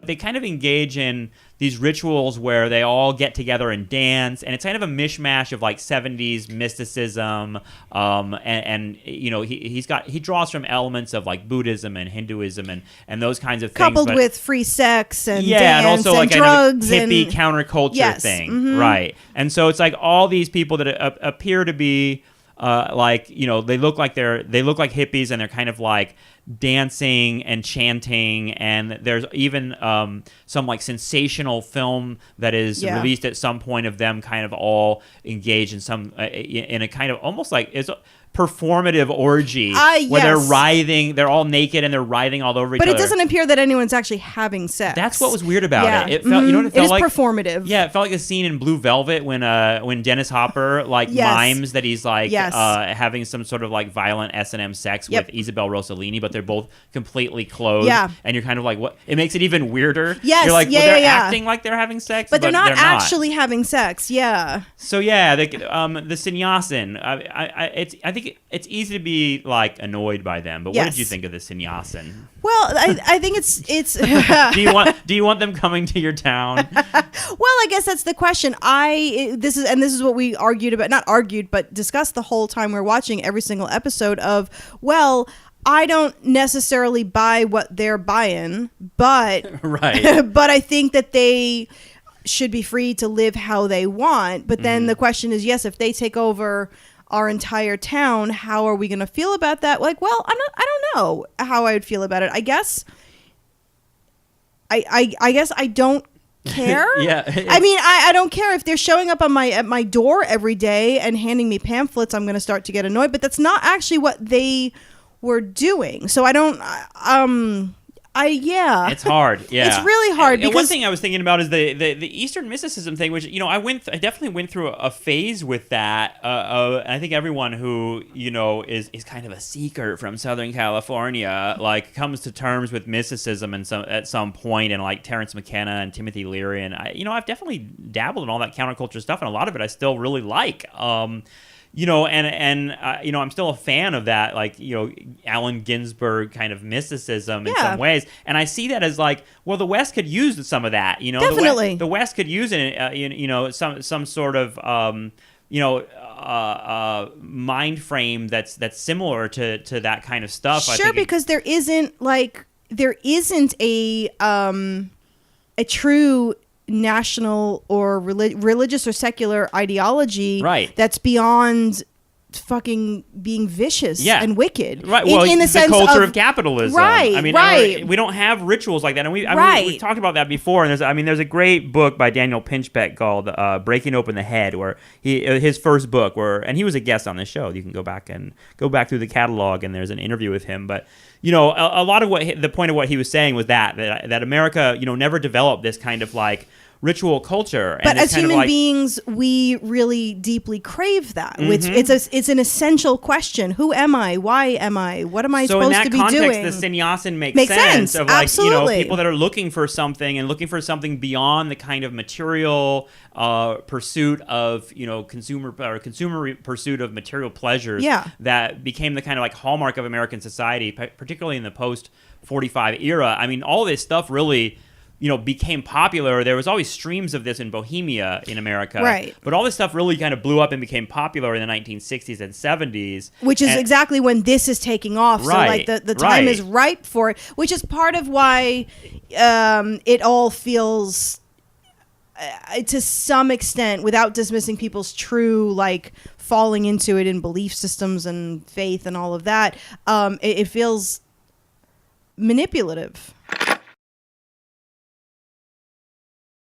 They kind of engage in these rituals where they all get together and dance, and it's kind of a mishmash of like 70s mysticism, and you know, he draws from elements of like Buddhism and Hinduism and those kinds of things, coupled with free sex and dance and also and like drugs kind of hippie and counterculture thing, right? And so it's like all these people that appear to be like, you know, they look like hippies, and they're kind of like dancing and chanting, and there's even some like sensational film that is released at some point of them kind of all engaged in some in a kind of almost like it's a performative orgy where they're writhing, they're all naked and they're writhing all over each other. But it doesn't appear that anyone's actually having sex. That's what was weird about it. It felt, you know what it felt like? It is performative. Yeah, it felt like a scene in Blue Velvet when Dennis Hopper like mimes that he's like having some sort of like violent S&M sex with Isabel Rossellini, but they're both completely clothed. Yeah. And you're kind of like, what? It makes it even weirder. Yes. You're like, they're acting like they're having sex, but they're not actually having sex. Yeah. So yeah, the sannyasin. I think it's easy to be like annoyed by them, but what did you think of the sannyasin? Well, I think it's do you want them coming to your town? Well, I guess that's the question. This is what we argued about, not argued, but discussed the whole time we were watching every single episode of, well, I don't necessarily buy what they're buying, but but I think that they should be free to live how they want. But then the question is, yes, if they take over our entire town, how are we going to feel about that? Like, well, I don't know how I would feel about it. I guess I don't care. I mean, I don't care if they're showing up on at my door every day and handing me pamphlets. I'm going to start to get annoyed, but that's not actually what they were doing. So I don't it's hard. Yeah, it's really hard. And one thing I was thinking about is the Eastern mysticism thing, which, you know, I definitely went through a phase with that. I think everyone who, you know, is kind of a seeker from Southern California like comes to terms with mysticism at some point, and like Terrence McKenna and Timothy Leary, and I've definitely dabbled in all that counterculture stuff, and a lot of it I still really like. You know, and you know, I'm still a fan of that, like, you know, Allen Ginsberg kind of mysticism in some ways, and I see that as like, well, the West could use some of that, you know. Definitely, the West could use it, you know, some sort of you know, mind frame that's similar to that kind of stuff. Sure, I think because there isn't a true national or religious or secular ideology that's beyond fucking being vicious and wicked, right? Well, in the sense culture of capitalism, right? I mean, we don't have rituals like that, and we've talked about that before. And there's a great book by Daniel Pinchbeck called "Breaking Open the Head," where his first book, and he was a guest on this show. You can go back through the catalog, and there's an interview with him, but. You know, a lot of the point of what he was saying was that America, you know, never developed this kind of like ritual culture. But as human beings, we really deeply crave that. It's an essential question. Who am I? Why am I? What am I supposed to be doing? So in that context, the sannyasin makes sense of like, you know, people that are looking for something and looking for something beyond the kind of material pursuit of, you know, consumer pursuit of material pleasures that became the kind of like hallmark of American society, particularly in the post-45 era. I mean, all this stuff really, you know, became popular. There was always streams of this in Bohemia in America. Right. But all this stuff really kind of blew up and became popular in the 1960s and 70s. Which is exactly when this is taking off. Right. So, like, the time is ripe for it, which is part of why it all feels, to some extent, without dismissing people's true, like, falling into it in belief systems and faith and all of that, it feels manipulative.